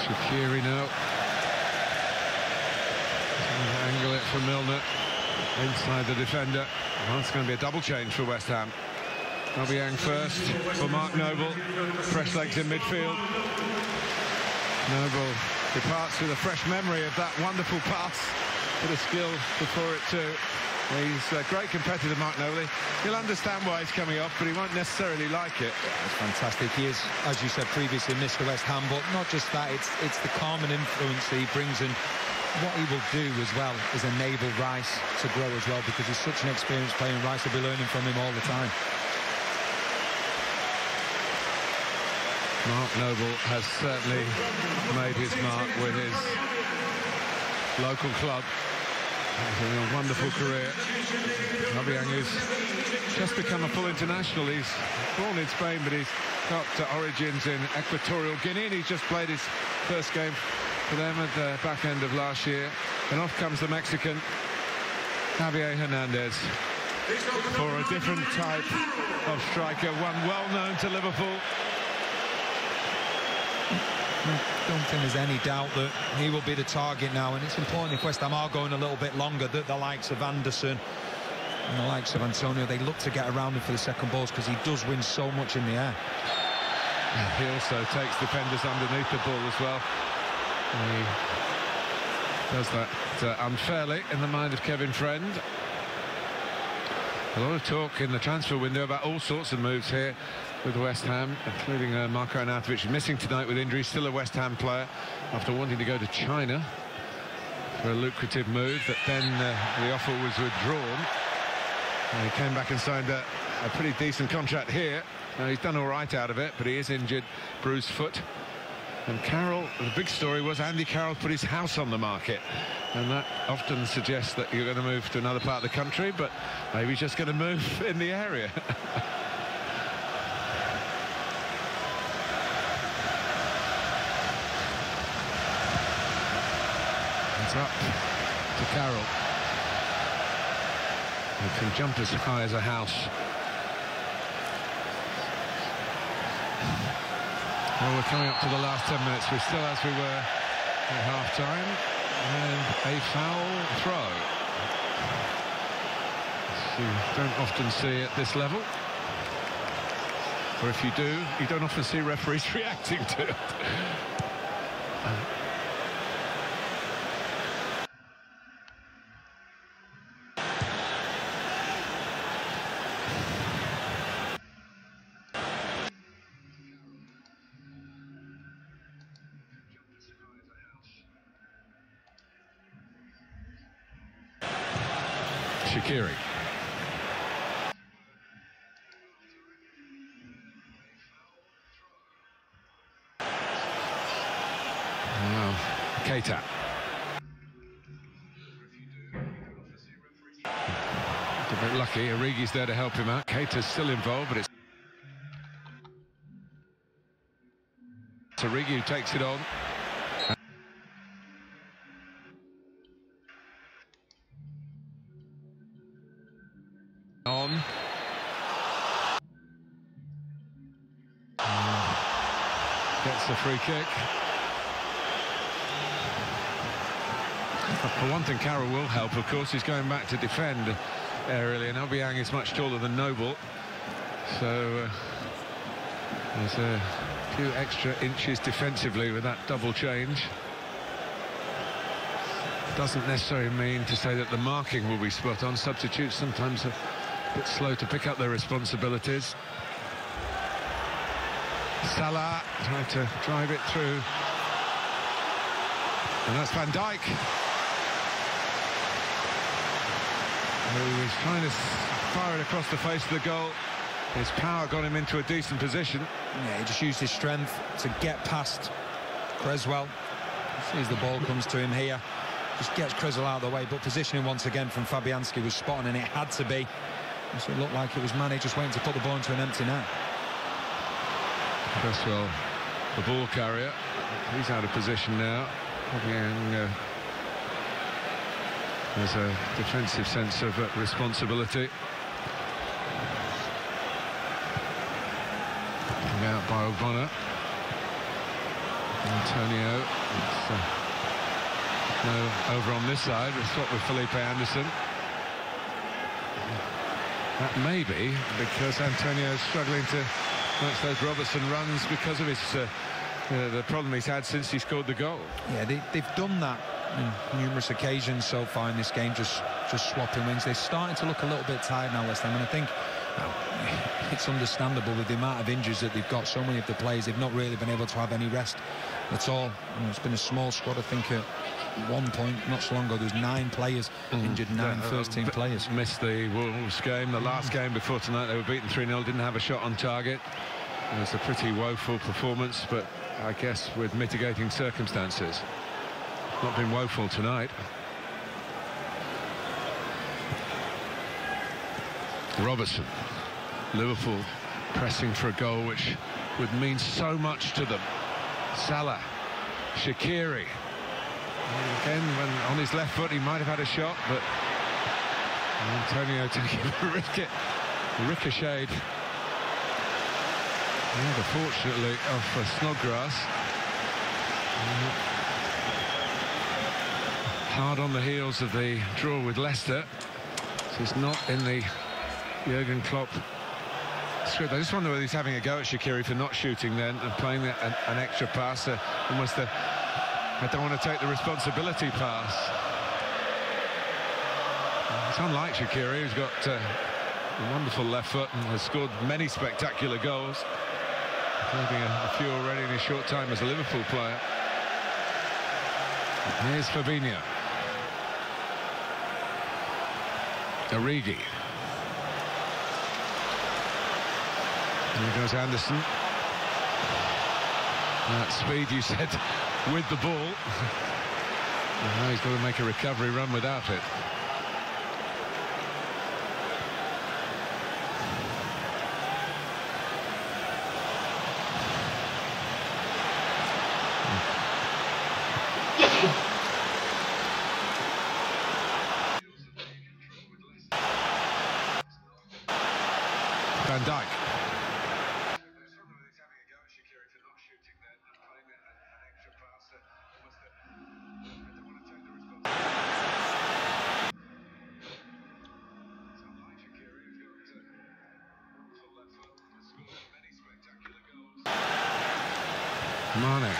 Shaqiri now. Angle it for Milner. Inside the defender. Well, it's going to be a double change for West Ham. Aubameyang first for Mark Noble. Fresh legs in midfield. Noble departs with a fresh memory of that wonderful pass. Bit of skill before it too. He's a great competitor, Mark Noble. He'll understand why he's coming off, but he won't necessarily like it. It's fantastic. He is, as you said previously, Mr. West Ham, but not just that, it's the calming influence that he brings, and what he will do as well is enable Rice to grow as well, because he's such an experienced player, and Rice will be learning from him all the time. Mark Noble has certainly made his mark with his local club. He's a wonderful career. Aubameyang has just become a full international. He's born in Spain, but he's got origins in Equatorial Guinea, and he's just played his first game for them at the back end of last year. And off comes the Mexican, Javier Hernandez, for a different type of striker, one well known to Liverpool. I don't think there's any doubt that he will be the target now, and it's important if West Ham are going a little bit longer that the likes of Anderson and the likes of Antonio, they look to get around him for the second balls, because he does win so much in the air. He also takes defenders underneath the ball as well. He does that unfairly in the mind of Kevin Friend. A lot of talk in the transfer window about all sorts of moves here with West Ham, including Marko Arnautovic, missing tonight with injury, still a West Ham player after wanting to go to China for a lucrative move, but then the offer was withdrawn. He came back and signed a pretty decent contract here. He's done all right out of it, but he is injured, bruised foot. And Carroll, the big story was Andy Carroll put his house on the market, and that often suggests that you're going to move to another part of the country, but maybe he's just going to move in the area. It's up to Carroll, who can jump as high as a house. Well, we're coming up to the last 10 minutes. We're still as we were at half-time, and a foul throw. You don't often see at this level, or if you do, you don't often see referees reacting to it. Shaqiri. Wow. Keita. A bit lucky, Origi's there to help him out. Keita's still involved, but it's Origi who takes it on. Gets the free kick. For one thing, Carroll will help, of course. He's going back to defend aerially, and Aubameyang is much taller than Noble, so there's a few extra inches defensively with that double change. Doesn't necessarily mean to say that the marking will be spot on. Substitutes sometimes are a bit slow to pick up their responsibilities. Salah trying to drive it through, and that's Van Dijk, who was trying to fire it across the face of the goal. His power got him into a decent position. Yeah, he just used his strength to get past Creswell. Sees the ball comes to him here, just gets Creswell out of the way, but positioning once again from Fabianski was spot on, and it had to be. So it looked like it was Mane just waiting to put the ball into an empty net. Creswell, the ball carrier, he's out of position now. Aubameyang has a defensive sense of responsibility. Out by O'Connor. Antonio. No, over on this side, we'll swap with Felipe Anderson. That may be because Antonio is struggling to match those Robertson runs because of his the problem he's had since he scored the goal. Yeah, they've done that on numerous occasions so far in this game, just swapping wings. They're starting to look a little bit tired now, West Ham, and I think it's understandable with the amount of injuries that they've got. So many of the players, they've not really been able to have any rest at all. It's been a small squad. I think at one point, not so long ago, there was 9 players injured, 9 first-team players. Missed the Wolves game, the last game before tonight. They were beaten 3-0, didn't have a shot on target. It was a pretty woeful performance, but I guess with mitigating circumstances. Not been woeful tonight. Robertson. Liverpool pressing for a goal which would mean so much to them. Salah. Shaqiri. Again, when on his left foot, he might have had a shot, but Antonio taking a ricocheted. Yeah, fortunately, off Snodgrass. Hard on the heels of the draw with Leicester. This is not in the Jurgen Klopp script. I just wonder whether he's having a go at Shaqiri for not shooting then and playing an extra pass, almost a I don't want to take the responsibility pass. It's unlike Shaqiri, who's got a wonderful left foot and has scored many spectacular goals, including a few already in his short time as a Liverpool player. Here's Fabinho. Origi. Here goes Anderson. That speed, you said, with the ball. Now he's got to make a recovery run without it. Van Dijk. Mane.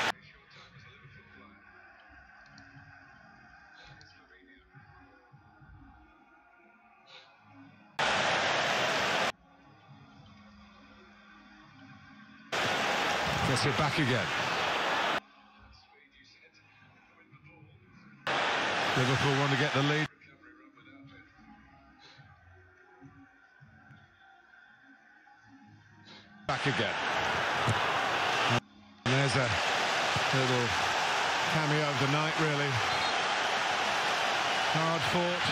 Gets it back again. Liverpool want to get the lead. Back again. And there's a little cameo of the night, really. Hard fought.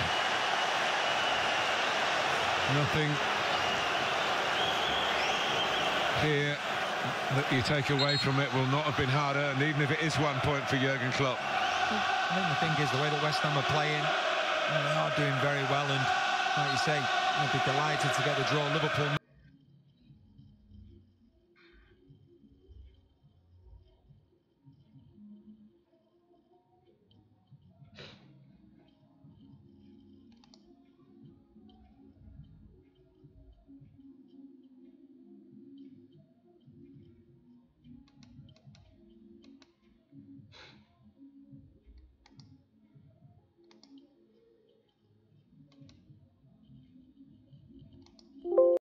Nothing here that you take away from it will not have been hard earned, even if it is 1 point for Jurgen Klopp. I think the thing is the way that West Ham are playing, they are doing very well, and like you say, I'd be delighted to get the draw. Liverpool